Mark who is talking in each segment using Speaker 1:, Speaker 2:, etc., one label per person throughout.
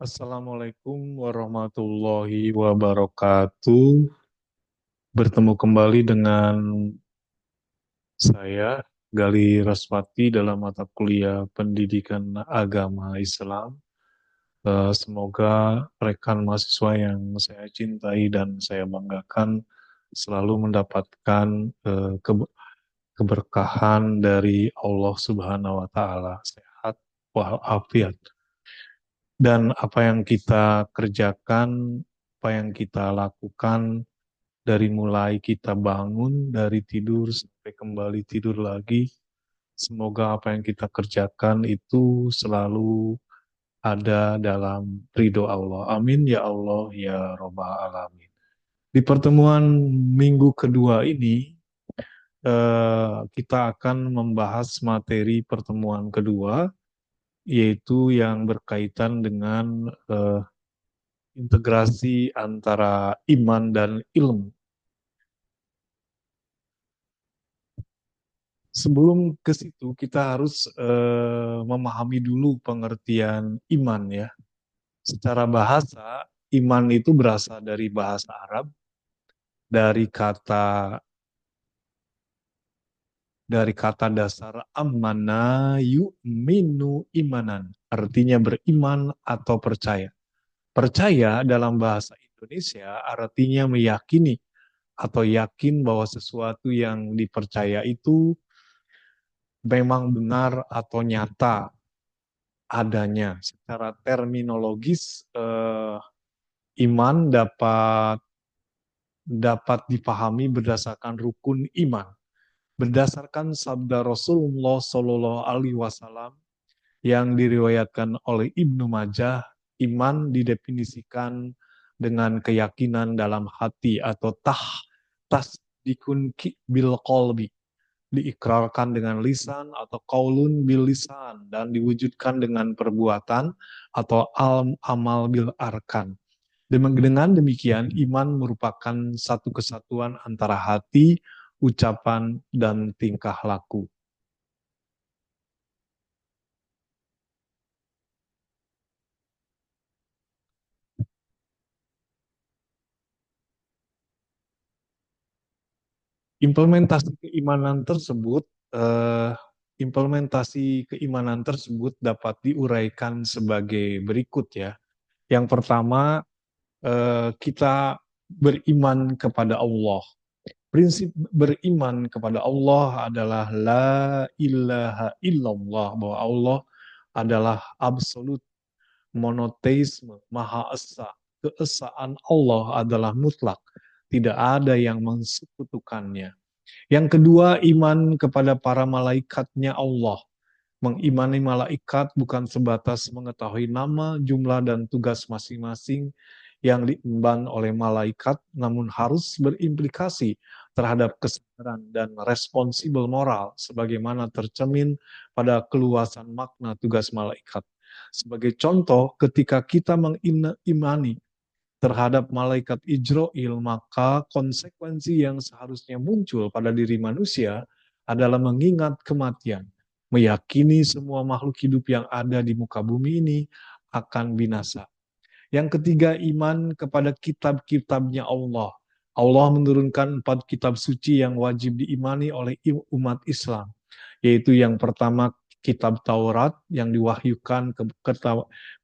Speaker 1: Assalamualaikum warahmatullahi wabarakatuh. Bertemu kembali dengan saya, Gali Raswati, dalam mata kuliah Pendidikan Agama Islam. Semoga rekan mahasiswa yang saya cintai dan saya banggakan selalu mendapatkan keberkahan dari Allah Subhanahu wa Ta'ala, sehat walafiat. Dan apa yang kita kerjakan, apa yang kita lakukan, dari mulai kita bangun dari tidur sampai kembali tidur lagi, semoga apa yang kita kerjakan itu selalu ada dalam ridho Allah. Amin ya Allah ya Rabbal Alamin. Di pertemuan minggu kedua ini, kita akan membahas materi pertemuan kedua, yaitu yang berkaitan dengan integrasi antara iman dan ilmu. Sebelum ke situ, kita harus memahami dulu pengertian iman ya. Secara bahasa, iman itu berasal dari bahasa Arab, dari kata dasar amana yu'minu imanan, artinya beriman atau percaya. Percaya dalam bahasa Indonesia artinya meyakini atau yakin bahwa sesuatu yang dipercaya itu memang benar atau nyata adanya. Secara terminologis, iman dapat dipahami berdasarkan rukun iman. Berdasarkan sabda Rasulullah Shallallahu Alaihi Wasallam yang diriwayatkan oleh Ibnu Majah, iman didefinisikan dengan keyakinan dalam hati atau tasdikun bil qalbi, diikrarkan dengan lisan atau qaulun bil lisan, dan diwujudkan dengan perbuatan atau amal bil arkan. Dengan demikian, iman merupakan satu kesatuan antara hati, ucapan, dan tingkah laku. Implementasi keimanan tersebut, eh, implementasi keimanan tersebut dapat diuraikan sebagai berikut ya. Yang pertama, kita beriman kepada Allah. Prinsip beriman kepada Allah adalah la ilaha illallah, bahwa Allah adalah absolut, monoteisme, maha esa. Keesaan Allah adalah mutlak, tidak ada yang mensekutukannya. Yang kedua, iman kepada para malaikatnya Allah. Mengimani malaikat bukan sebatas mengetahui nama, jumlah, dan tugas masing-masing yang diemban oleh malaikat, namun harus berimplikasi terhadap kesadaran dan responsibel moral, sebagaimana tercermin pada keluasan makna tugas malaikat. Sebagai contoh, ketika kita mengimani terhadap malaikat Ijroil, maka konsekuensi yang seharusnya muncul pada diri manusia adalah mengingat kematian, meyakini semua makhluk hidup yang ada di muka bumi ini akan binasa. Yang ketiga, iman kepada kitab-kitabnya Allah. Allah menurunkan 4 kitab suci yang wajib diimani oleh umat Islam, yaitu yang pertama kitab Taurat yang diwahyukan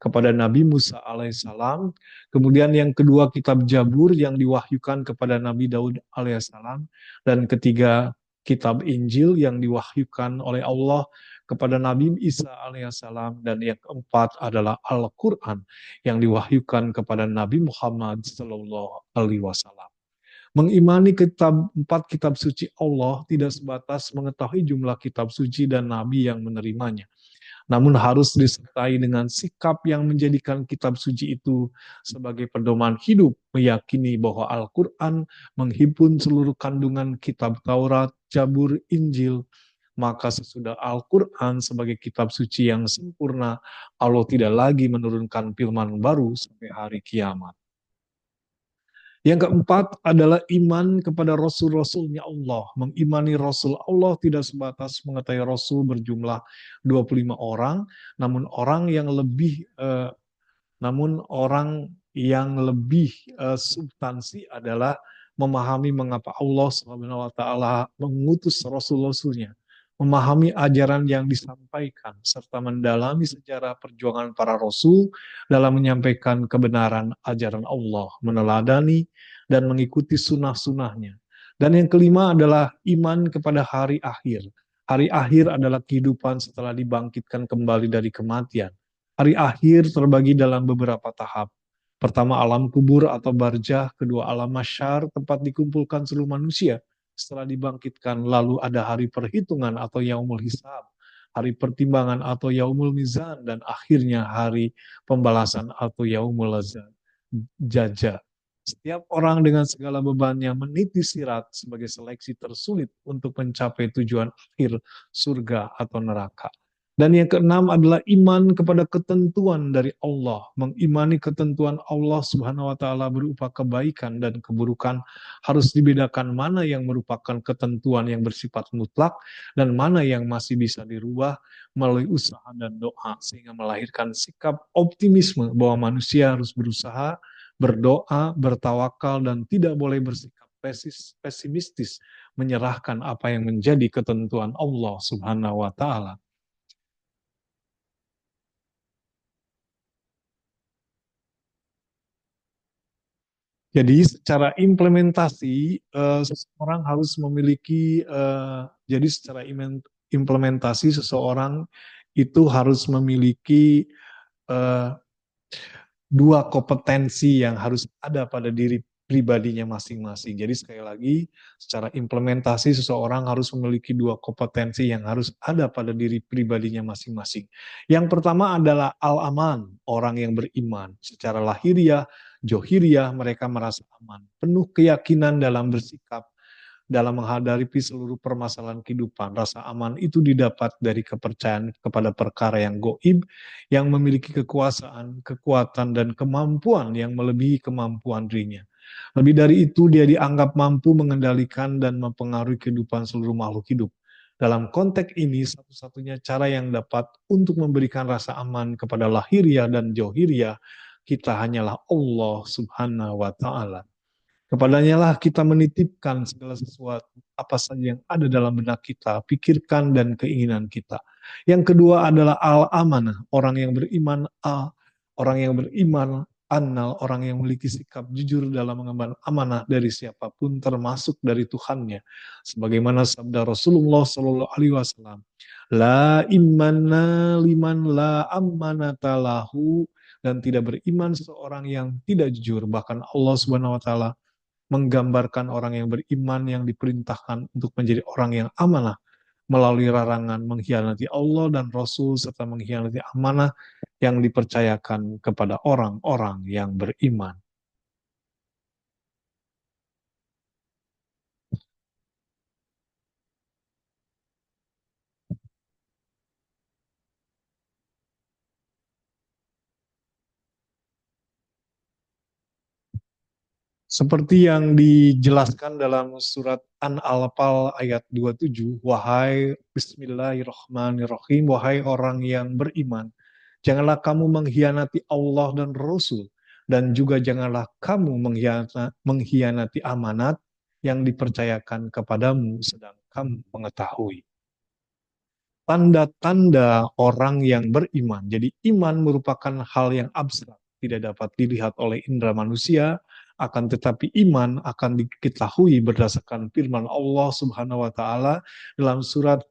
Speaker 1: kepada Nabi Musa alaihissalam, kemudian yang kedua kitab Jabur yang diwahyukan kepada Nabi Daud alaihissalam, dan ketiga kitab Injil yang diwahyukan oleh Allah kepada Nabi Isa alaihissalam, dan yang keempat adalah Al-Quran yang diwahyukan kepada Nabi Muhammad sallallahu alaihi wasallam. Mengimani empat kitab suci Allah tidak sebatas mengetahui jumlah kitab suci dan nabi yang menerimanya, namun harus disertai dengan sikap yang menjadikan kitab suci itu sebagai pedoman hidup, meyakini bahwa Al-Quran menghimpun seluruh kandungan kitab Taurat, Jabur, Injil. Maka sesudah Al-Quran sebagai kitab suci yang sempurna, Allah tidak lagi menurunkan firman baru sampai hari kiamat. Yang keempat adalah iman kepada Rasul-Rasulnya Allah. Mengimani Rasul Allah tidak sebatas mengetahui Rasul berjumlah 25 orang, namun orang yang lebih Namun orang yang lebih substansi adalah memahami mengapa Allah Subhanahu wa taala mengutus rasul-rasulnya, memahami ajaran yang disampaikan serta mendalami sejarah perjuangan para rasul dalam menyampaikan kebenaran ajaran Allah, meneladani dan mengikuti sunnah-sunnahnya. Dan yang kelima adalah iman kepada hari akhir. Hari akhir adalah kehidupan setelah dibangkitkan kembali dari kematian. Hari akhir terbagi dalam beberapa tahap. Pertama alam kubur atau barzah, kedua alam mahsyar, tempat dikumpulkan seluruh manusia. Setelah dibangkitkan, lalu ada hari perhitungan atau yaumul hisab, hari pertimbangan atau yaumul mizan, dan akhirnya hari pembalasan atau yaumul jaza. Setiap orang dengan segala bebannya meniti sirat sebagai seleksi tersulit untuk mencapai tujuan akhir surga atau neraka. Dan yang keenam adalah iman kepada ketentuan dari Allah. Mengimani ketentuan Allah Subhanahu wa taala berupa kebaikan dan keburukan harus dibedakan mana yang merupakan ketentuan yang bersifat mutlak dan mana yang masih bisa dirubah melalui usaha dan doa sehingga melahirkan sikap optimisme bahwa manusia harus berusaha, berdoa, bertawakal dan tidak boleh bersikap pesimistis menyerahkan apa yang menjadi ketentuan Allah Subhanahu wa taala. Jadi secara implementasi seseorang harus memiliki jadi secara implementasi seseorang itu harus memiliki eh, dua kompetensi yang harus ada pada diri pribadinya masing-masing. Jadi sekali lagi, secara implementasi seseorang harus memiliki dua kompetensi yang harus ada pada diri pribadinya masing-masing. Yang pertama adalah al-aman, orang yang beriman. Secara lahiriah, johiriah, mereka merasa aman. Penuh keyakinan dalam bersikap, dalam menghadapi seluruh permasalahan kehidupan. Rasa aman itu didapat dari kepercayaan kepada perkara yang goib, yang memiliki kekuasaan, kekuatan, dan kemampuan yang melebihi kemampuan dirinya. Lebih dari itu, dia dianggap mampu mengendalikan dan mempengaruhi kehidupan seluruh makhluk hidup. Dalam konteks ini, satu-satunya cara yang dapat untuk memberikan rasa aman kepada lahiriah dan johiriah kita hanyalah Allah Subhanahu wa Ta'ala. Kepadanya lah kita menitipkan segala sesuatu, apa saja yang ada dalam benak kita, pikirkan dan keinginan kita. Yang kedua adalah al-amanah, orang yang beriman orang yang beriman annal, orang yang memiliki sikap jujur dalam mengemban amanah dari siapapun termasuk dari Tuhannya. Sebagaimana sabda Rasulullah Shallallahu alaihi wasallam, la imana liman la amanata lahu, dan tidak beriman seseorang yang tidak jujur. Bahkan Allah Subhanahu wa taala menggambarkan orang yang beriman yang diperintahkan untuk menjadi orang yang amanah melalui larangan mengkhianati Allah dan Rasul serta mengkhianati amanah yang dipercayakan kepada orang-orang yang beriman. Seperti yang dijelaskan dalam surat An-Alfal ayat 27, wahai Bismillahirrahmanirrahim, wahai orang yang beriman, janganlah kamu mengkhianati Allah dan Rasul, dan juga janganlah kamu mengkhianati amanat yang dipercayakan kepadamu, sedang kamu mengetahui tanda-tanda orang yang beriman. Jadi iman merupakan hal yang abstrak, tidak dapat dilihat oleh indera manusia, akan tetapi iman akan diketahui berdasarkan firman Allah Subhanahu wa taala dalam surat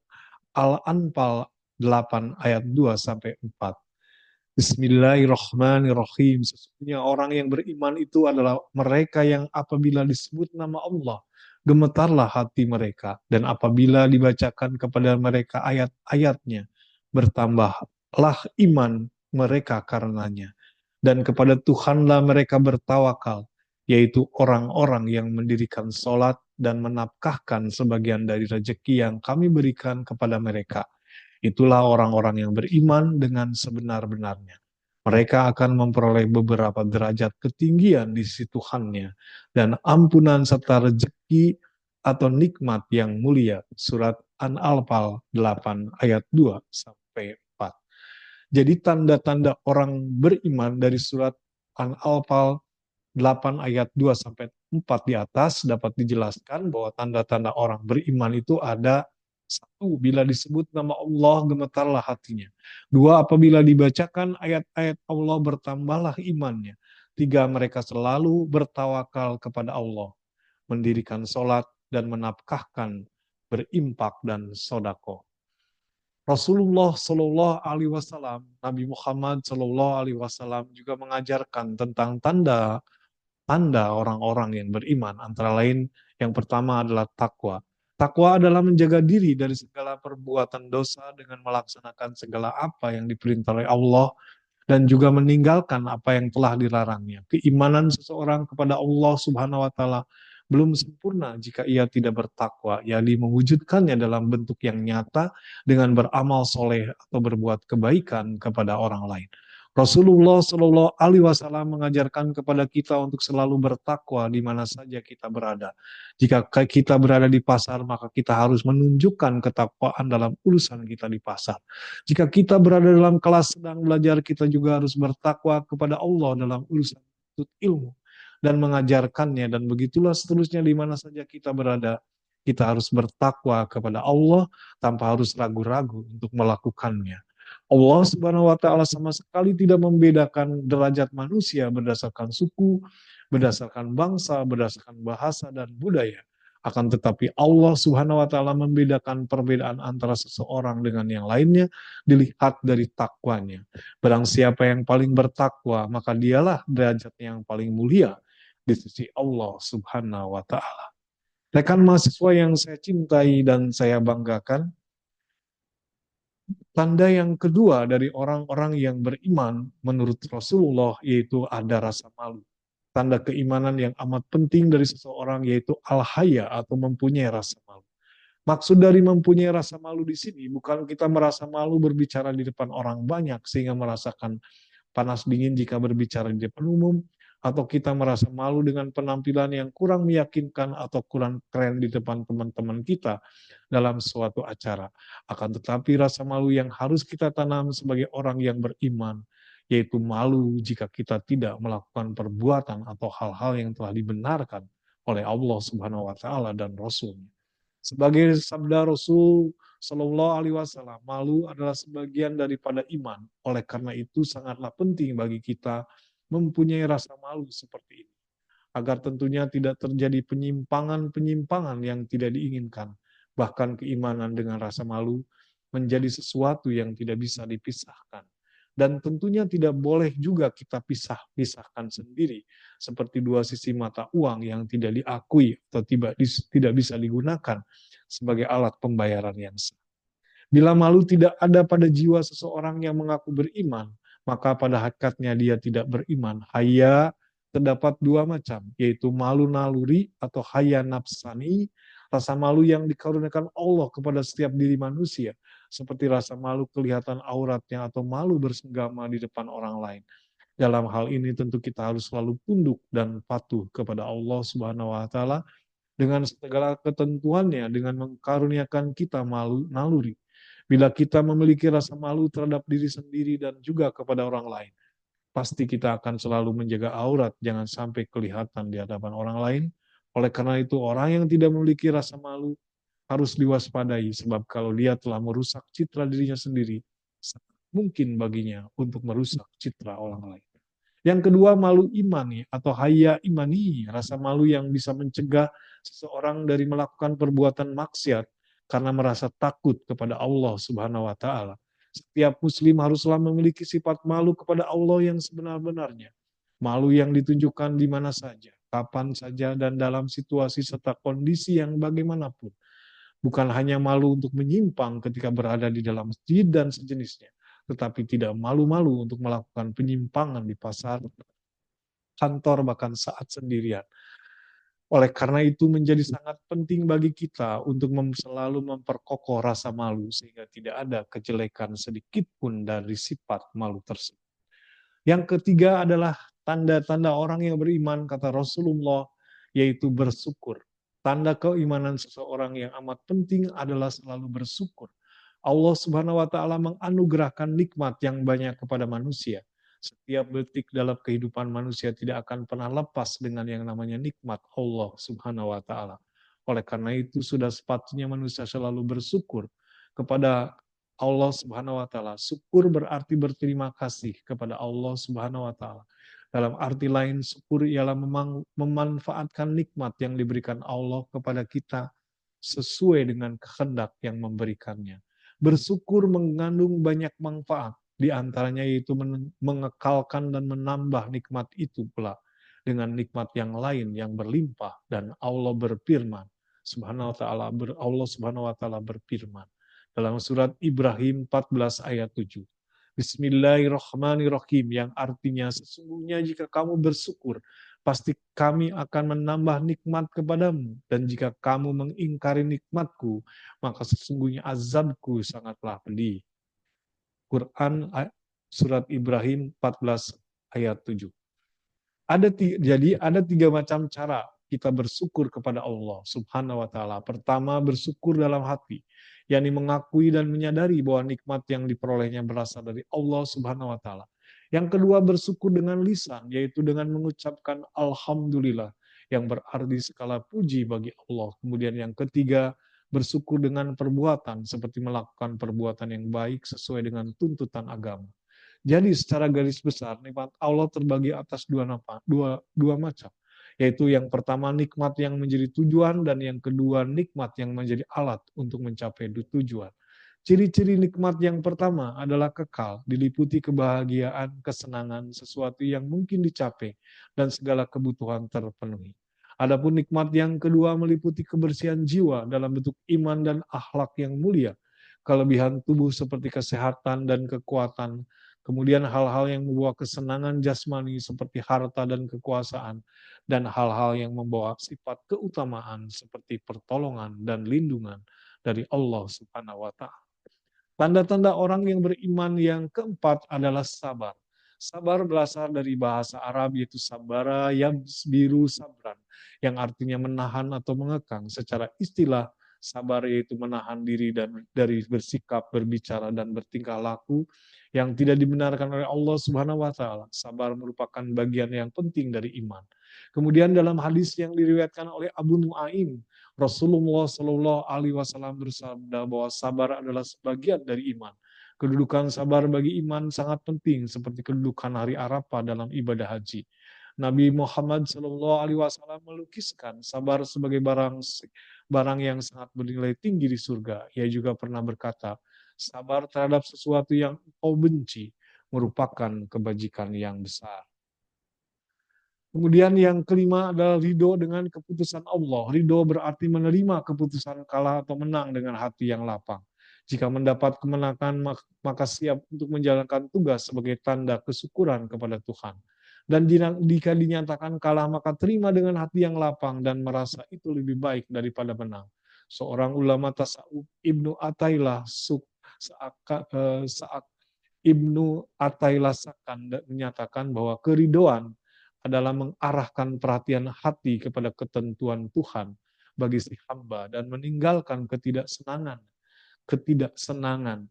Speaker 1: Al-Anfal 8 ayat 2 sampai 4. Bismillahirrahmanirrahim. Sesungguhnya orang yang beriman itu adalah mereka yang apabila disebut nama Allah, gemetarlah hati mereka. Dan apabila dibacakan kepada mereka ayat-ayatnya, bertambahlah iman mereka karenanya. Dan kepada Tuhanlah mereka bertawakal, yaitu orang-orang yang mendirikan sholat dan menafkahkan sebagian dari rezeki yang kami berikan kepada mereka. Itulah orang-orang yang beriman dengan sebenar-benarnya. Mereka akan memperoleh beberapa derajat ketinggian di sisi Tuhannya dan ampunan serta rezeki atau nikmat yang mulia. Surat An-Alfal 8 ayat 2 sampai 4. Jadi tanda-tanda orang beriman dari surat An-Anfal 8 ayat 2 sampai 4 di atas dapat dijelaskan bahwa tanda-tanda orang beriman itu ada: satu, bila disebut nama Allah gemetarlah hatinya. Dua, apabila dibacakan ayat-ayat Allah bertambahlah imannya. Tiga, mereka selalu bertawakal kepada Allah, mendirikan sholat dan menafkahkan, berimpak dan sodako. Rasulullah Shallallahu Alaihi Wasallam, Nabi Muhammad Shallallahu Alaihi Wasallam juga mengajarkan tentang tanda orang-orang yang beriman. Antara lain, yang pertama adalah takwa. Takwa adalah menjaga diri dari segala perbuatan dosa dengan melaksanakan segala apa yang diperintah oleh Allah dan juga meninggalkan apa yang telah dilarangnya. Keimanan seseorang kepada Allah Subhanahu wa taala belum sempurna jika ia tidak bertakwa, yakni mewujudkannya dalam bentuk yang nyata dengan beramal soleh atau berbuat kebaikan kepada orang lain. Rasulullah Shallallahu Alaihi Wasallam mengajarkan kepada kita untuk selalu bertakwa di mana saja kita berada. Jika kita berada di pasar, maka kita harus menunjukkan ketakwaan dalam urusan kita di pasar. Jika kita berada dalam kelas sedang belajar, kita juga harus bertakwa kepada Allah dalam urusan ilmu dan mengajarkannya, dan begitulah seterusnya di mana saja kita berada. Kita harus bertakwa kepada Allah tanpa harus ragu-ragu untuk melakukannya. Allah Subhanahu wa taala sama sekali tidak membedakan derajat manusia berdasarkan suku, berdasarkan bangsa, berdasarkan bahasa dan budaya. Akan tetapi Allah Subhanahu wa taala membedakan perbedaan antara seseorang dengan yang lainnya dilihat dari takwanya. Barang siapa yang paling bertakwa, maka dialah derajatnya yang paling mulia di sisi Allah Subhanahu wa taala. Rekan mahasiswa yang saya cintai dan saya banggakan, tanda yang kedua dari orang-orang yang beriman menurut Rasulullah yaitu ada rasa malu. Tanda keimanan yang amat penting dari seseorang yaitu al-haya atau mempunyai rasa malu. Maksud dari mempunyai rasa malu di sini bukan kita merasa malu berbicara di depan orang banyak sehingga merasakan panas dingin jika berbicara di depan umum, atau kita merasa malu dengan penampilan yang kurang meyakinkan atau kurang keren di depan teman-teman kita dalam suatu acara. Akan tetapi rasa malu yang harus kita tanam sebagai orang yang beriman, yaitu malu jika kita tidak melakukan perbuatan atau hal-hal yang telah dibenarkan oleh Allah Subhanahu wa taala dan Rasul-Nya. Sebagai sabda Rasul Shallallahu Alaihi Wasallam, malu adalah sebagian daripada iman. Oleh karena itu sangatlah penting bagi kita mempunyai rasa malu seperti ini, agar tentunya tidak terjadi penyimpangan-penyimpangan yang tidak diinginkan. Bahkan keimanan dengan rasa malu menjadi sesuatu yang tidak bisa dipisahkan. Dan tentunya tidak boleh juga kita pisahkan sendiri, seperti dua sisi mata uang yang tidak diakui atau tidak bisa digunakan sebagai alat pembayaran yang sah. Bila malu tidak ada pada jiwa seseorang yang mengaku beriman, maka pada hakikatnya dia tidak beriman. Haya terdapat dua macam, yaitu malu naluri atau haya nafsani, rasa malu yang dikaruniakan Allah kepada setiap diri manusia, seperti rasa malu kelihatan auratnya atau malu bersenggama di depan orang lain. Dalam hal ini tentu kita harus selalu tunduk dan patuh kepada Allah Subhanahu wa taala dengan segala ketentuannya, dengan mengkaruniakan kita malu naluri. Bila kita memiliki rasa malu terhadap diri sendiri dan juga kepada orang lain, pasti kita akan selalu menjaga aurat, jangan sampai kelihatan di hadapan orang lain. Oleh karena itu, orang yang tidak memiliki rasa malu harus diwaspadai, sebab kalau dia telah merusak citra dirinya sendiri, mungkin baginya untuk merusak citra orang lain. Yang kedua, malu imani atau haya imani, rasa malu yang bisa mencegah seseorang dari melakukan perbuatan maksiat karena merasa takut kepada Allah Subhanahu wa taala. Setiap muslim haruslah memiliki sifat malu kepada Allah yang sebenar-benarnya. Malu yang ditunjukkan di mana saja, kapan saja, dan dalam situasi serta kondisi yang bagaimanapun. Bukan hanya malu untuk menyimpang ketika berada di dalam masjid dan sejenisnya, tetapi tidak malu-malu untuk melakukan penyimpangan di pasar, kantor, bahkan saat sendirian. Oleh karena itu menjadi sangat penting bagi kita untuk selalu memperkokoh rasa malu sehingga tidak ada kejelekan sedikit pun dari sifat malu tersebut. Yang ketiga adalah tanda-tanda orang yang beriman, kata Rasulullah, yaitu bersyukur. Tanda keimanan seseorang yang amat penting adalah selalu bersyukur. Allah Subhanahu wa taala menganugerahkan nikmat yang banyak kepada manusia. Setiap detik dalam kehidupan manusia tidak akan pernah lepas dengan yang namanya nikmat Allah Subhanahu wa taala. Oleh karena itu sudah sepatutnya manusia selalu bersyukur kepada Allah Subhanahu wa taala. Syukur berarti berterima kasih kepada Allah Subhanahu wa taala. Dalam arti lain, syukur ialah memanfaatkan nikmat yang diberikan Allah kepada kita sesuai dengan kehendak yang memberikannya. Bersyukur mengandung banyak manfaat, di antaranya yaitu mengekalkan dan menambah nikmat itu pula dengan nikmat yang lain yang berlimpah. Dan Allah berfirman, Allah Subhanahu wa taala berfirman dalam surat Ibrahim 14 ayat 7. Bismillahirrahmanirrahim, yang artinya sesungguhnya jika kamu bersyukur, pasti kami akan menambah nikmat kepadamu, dan jika kamu mengingkari nikmatku, maka sesungguhnya azabku sangatlah pedih. Quran surat Ibrahim 14 ayat 7. Jadi ada 3 macam cara kita bersyukur kepada Allah Subhanahu wa taala. Pertama, bersyukur dalam hati, yakni mengakui dan menyadari bahwa nikmat yang diperolehnya berasal dari Allah Subhanahu wa taala. Yang kedua, bersyukur dengan lisan, yaitu dengan mengucapkan alhamdulillah, yang berarti segala puji bagi Allah. Kemudian yang ketiga, bersyukur dengan perbuatan, seperti melakukan perbuatan yang baik sesuai dengan tuntutan agama. Jadi secara garis besar nikmat Allah terbagi atas dua macam, yaitu yang pertama nikmat yang menjadi tujuan dan yang kedua nikmat yang menjadi alat untuk mencapai tujuan. Ciri-ciri nikmat yang pertama adalah kekal, diliputi kebahagiaan, kesenangan, sesuatu yang mungkin dicapai, dan segala kebutuhan terpenuhi. Adapun nikmat yang kedua meliputi kebersihan jiwa dalam bentuk iman dan akhlak yang mulia, kelebihan tubuh seperti kesehatan dan kekuatan, kemudian hal-hal yang membawa kesenangan jasmani seperti harta dan kekuasaan, dan hal-hal yang membawa sifat keutamaan seperti pertolongan dan lindungan dari Allah Subhanahu wa taala. Tanda-tanda orang yang beriman yang keempat adalah sabar. Sabar berasal dari bahasa Arab yaitu sabara yabbiru sabran, yang artinya menahan atau mengekang. Secara istilah, sabar yaitu menahan diri dari bersikap, berbicara, dan bertingkah laku yang tidak dibenarkan oleh Allah Subhanahu wa taala. Sabar merupakan bagian yang penting dari iman. Kemudian dalam hadis yang diriwayatkan oleh Abu Nuaim, Rasulullah Shallallahu Alaihi Wasallam bersabda bahwa sabar adalah sebagian dari iman. Kedudukan sabar bagi iman sangat penting, seperti kedudukan hari Arafah dalam ibadah haji. Nabi Muhammad Shallallahu Alaihi Wasallam melukiskan sabar sebagai barang yang sangat bernilai tinggi di surga. Ia juga pernah berkata, sabar terhadap sesuatu yang kau benci merupakan kebajikan yang besar. Kemudian yang kelima adalah ridho dengan keputusan Allah. Ridho berarti menerima keputusan kalah atau menang dengan hati yang lapang. Jika mendapat kemenangan, maka siap untuk menjalankan tugas sebagai tanda kesyukuran kepada Tuhan. Dan jika dinyatakan kalah, maka terima dengan hati yang lapang dan merasa itu lebih baik daripada menang. Seorang ulama tasawuf, Ibnu Athaillah menyatakan bahwa keridoan adalah mengarahkan perhatian hati kepada ketentuan Tuhan bagi si hamba dan meninggalkan ketidaksenangan.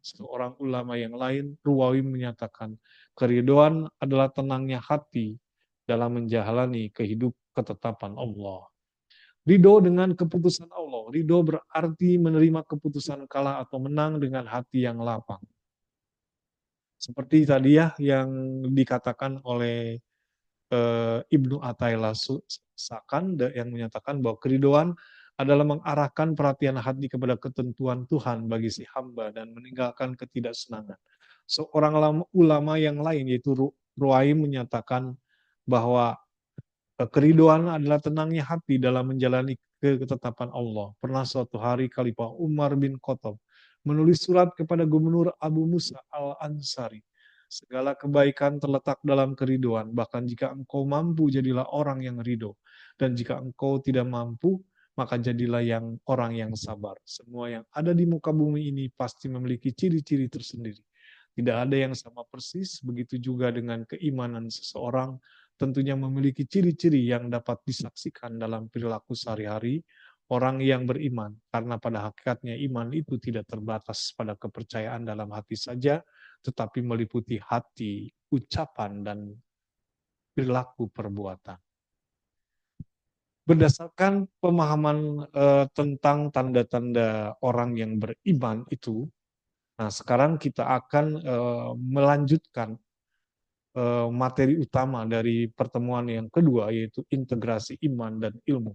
Speaker 1: Seorang ulama yang lain, Ruwawi, menyatakan keridoan adalah tenangnya hati dalam menjalani ketetapan Allah. Ridho dengan keputusan Allah. Ridho berarti menerima keputusan kalah atau menang dengan hati yang lapang. Seperti tadi ya yang dikatakan oleh Ibnu Athaillah Sakand yang menyatakan bahwa keridoan adalah mengarahkan perhatian hati kepada ketentuan Tuhan bagi si hamba dan meninggalkan ketidaksenangan. Seorang ulama yang lain yaitu Ruwaim menyatakan bahwa keridoan adalah tenangnya hati dalam menjalani ketetapan Allah. Pernah suatu hari Khalifah Umar bin Khattab menulis surat kepada Gubernur Abu Musa al-Ansari. Segala kebaikan terletak dalam keridoan, bahkan jika engkau mampu jadilah orang yang ridho, dan jika engkau tidak mampu, maka jadilah orang yang sabar. Semua yang ada di muka bumi ini pasti memiliki ciri-ciri tersendiri. Tidak ada yang sama persis, begitu juga dengan keimanan seseorang, tentunya memiliki ciri-ciri yang dapat disaksikan dalam perilaku sehari-hari. orang yang beriman, karena pada hakikatnya iman itu tidak terbatas pada kepercayaan dalam hati saja, tetapi meliputi hati, ucapan, dan perilaku perbuatan. Berdasarkan pemahaman tentang tanda-tanda orang yang beriman itu, nah sekarang kita akan melanjutkan materi utama dari pertemuan yang kedua, yaitu integrasi iman dan ilmu.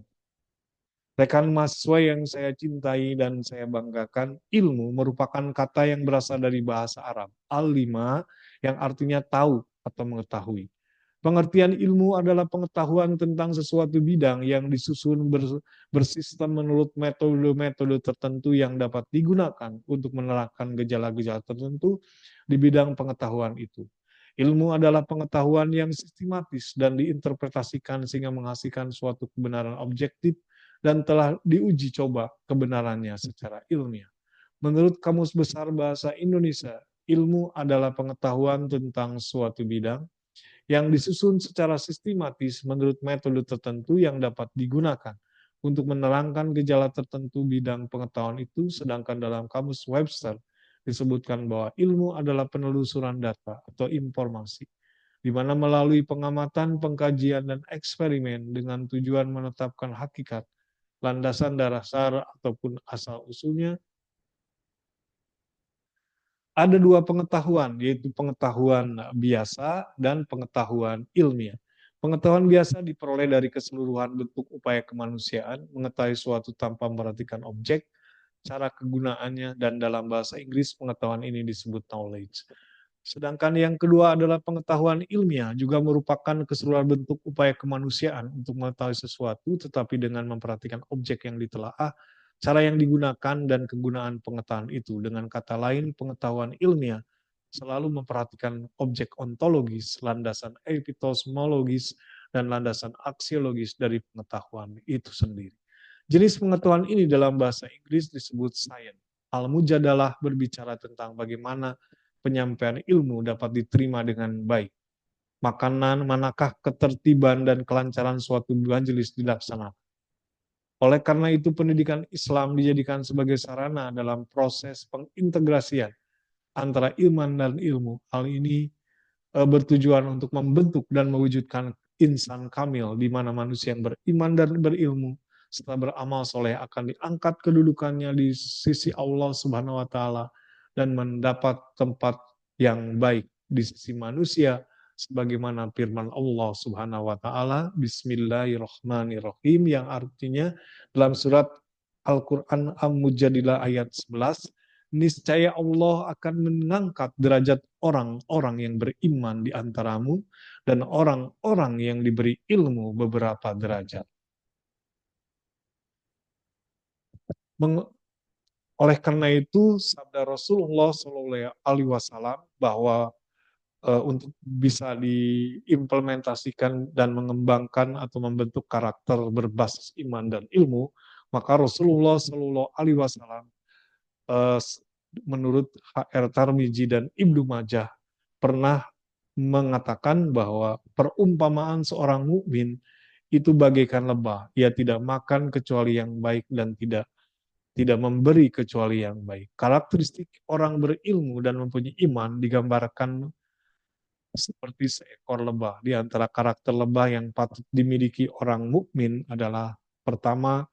Speaker 1: Rekan mahasiswa yang saya cintai dan saya banggakan, ilmu merupakan kata yang berasal dari bahasa Arab, al-lima, yang artinya tahu atau mengetahui. Pengertian ilmu adalah pengetahuan tentang sesuatu bidang yang disusun bersistem menurut metode-metode tertentu yang dapat digunakan untuk menerangkan gejala-gejala tertentu di bidang pengetahuan itu. Ilmu adalah pengetahuan yang sistematis dan diinterpretasikan sehingga menghasilkan suatu kebenaran objektif dan telah diuji coba kebenarannya secara ilmiah. Menurut Kamus Besar Bahasa Indonesia, ilmu adalah pengetahuan tentang suatu bidang yang disusun secara sistematis menurut metode tertentu yang dapat digunakan untuk menerangkan gejala tertentu bidang pengetahuan itu, sedangkan dalam Kamus Webster disebutkan bahwa ilmu adalah penelusuran data atau informasi, di mana melalui pengamatan, pengkajian, dan eksperimen dengan tujuan menetapkan hakikat, landasan dasar ataupun asal-usulnya. Ada dua pengetahuan, yaitu pengetahuan biasa dan pengetahuan ilmiah. Pengetahuan biasa diperoleh dari keseluruhan bentuk upaya kemanusiaan, mengetahui suatu tanpa memperhatikan objek, cara kegunaannya, dan dalam bahasa Inggris pengetahuan ini disebut knowledge. Sedangkan yang kedua adalah pengetahuan ilmiah, juga merupakan keseluruhan bentuk upaya kemanusiaan untuk mengetahui sesuatu, tetapi dengan memperhatikan objek yang ditelaah, cara yang digunakan, dan kegunaan pengetahuan itu. Dengan kata lain, pengetahuan ilmiah selalu memperhatikan objek ontologis, landasan epistemologis, dan landasan aksiologis dari pengetahuan itu sendiri. Jenis pengetahuan ini dalam bahasa Inggris disebut science. Al-Mujadalah berbicara tentang bagaimana penyampaian ilmu dapat diterima dengan baik. Makanan, manakah ketertiban dan kelancaran suatu majelis dilaksanakan. Oleh karena itu, pendidikan Islam dijadikan sebagai sarana dalam proses pengintegrasian antara iman dan ilmu. Hal ini bertujuan untuk membentuk dan mewujudkan insan kamil, di mana manusia yang beriman dan berilmu setelah beramal soleh akan diangkat kedudukannya di sisi Allah Subhanahu wa Ta'ala dan mendapat tempat yang baik di sisi manusia, sebagaimana firman Allah Subhanahu wa Ta'ala, Bismillahirrahmanirrahim, yang artinya dalam surat Al-Quran Al-Mujadilah ayat 11, niscaya Allah akan mengangkat derajat orang-orang yang beriman di antaramu dan orang-orang yang diberi ilmu beberapa derajat. Oleh karena itu, sabda Rasulullah SAW bahwa untuk bisa diimplementasikan dan mengembangkan atau membentuk karakter berbasis iman dan ilmu, maka Rasulullah SAW menurut HR Tarmizi dan Ibnu Majah pernah mengatakan bahwa perumpamaan seorang mukmin itu bagaikan lebah, ia tidak makan kecuali yang baik dan tidak memberi kecuali yang baik. Karakteristik orang berilmu dan mempunyai iman digambarkan seperti seekor lebah. Di antara karakter lebah yang patut dimiliki orang mukmin adalah pertama,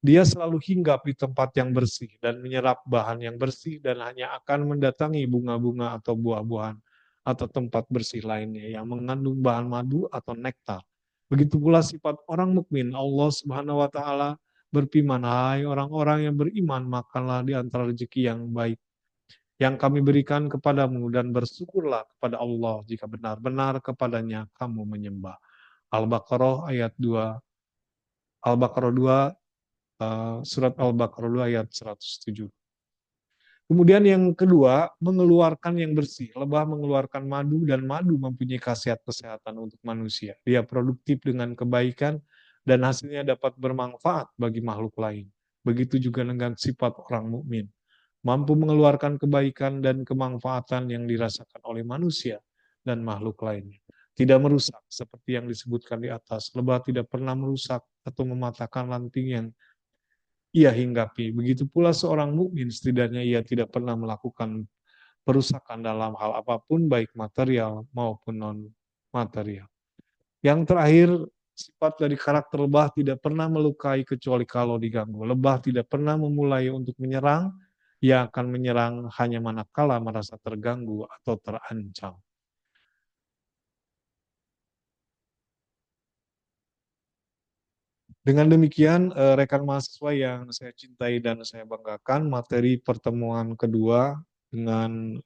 Speaker 1: dia selalu hinggap di tempat yang bersih dan menyerap bahan yang bersih dan hanya akan mendatangi bunga-bunga atau buah-buahan atau tempat bersih lainnya yang mengandung bahan madu atau nektar. Begitu pula sifat orang mukmin. Allah Subhanahu wa taala berfirman, "Hai orang-orang yang beriman, makanlah di antara rezeki yang baik yang kami berikan kepadamu dan bersyukurlah kepada Allah jika benar-benar kepadanya kamu menyembah." Al-Baqarah ayat 2, Al-Baqarah 2, surat Al-Baqarah 2 ayat 107. Kemudian yang kedua, mengeluarkan yang bersih. Lebah mengeluarkan madu dan madu mempunyai khasiat kesehatan untuk manusia. Dia produktif dengan kebaikan dan hasilnya dapat bermanfaat bagi makhluk lain. Begitu juga dengan sifat orang mukmin, mampu mengeluarkan kebaikan dan kemanfaatan yang dirasakan oleh manusia dan makhluk lainnya. Tidak merusak, seperti yang disebutkan di atas. Lebah tidak pernah merusak atau mematahkan ranting yang ia hinggapi. Begitu pula seorang mukmin, setidaknya ia tidak pernah melakukan perusakan dalam hal apapun, baik material maupun non-material. Yang terakhir, sifat dari karakter lebah tidak pernah melukai kecuali kalau diganggu. Lebah tidak pernah memulai untuk menyerang, ia akan menyerang hanya manakala merasa terganggu atau terancam. Dengan demikian, rekan mahasiswa yang saya cintai dan saya banggakan, materi pertemuan kedua dengan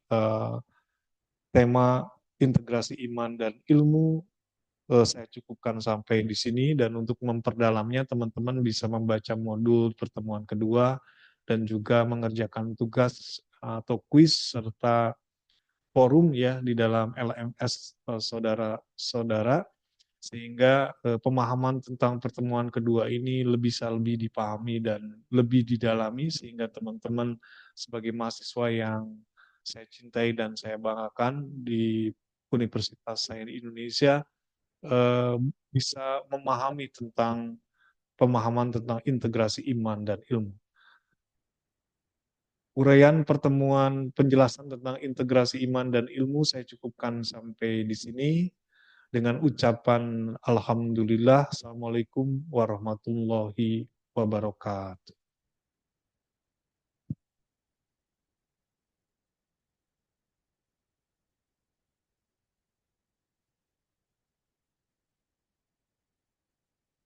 Speaker 1: tema integrasi iman dan ilmu saya cukupkan sampai di sini, dan untuk memperdalamnya teman-teman bisa membaca modul pertemuan kedua dan juga mengerjakan tugas atau kuis serta forum ya di dalam LMS saudara-saudara, sehingga pemahaman tentang pertemuan kedua ini bisa lebih dipahami dan lebih didalami, sehingga teman-teman sebagai mahasiswa yang saya cintai dan saya banggakan di Universitas Sains Indonesia eh, bisa memahami tentang pemahaman tentang integrasi iman dan ilmu. Uraian pertemuan penjelasan tentang integrasi iman dan ilmu saya cukupkan sampai di sini dengan ucapan Alhamdulillah. Assalamualaikum warahmatullahi wabarakatuh.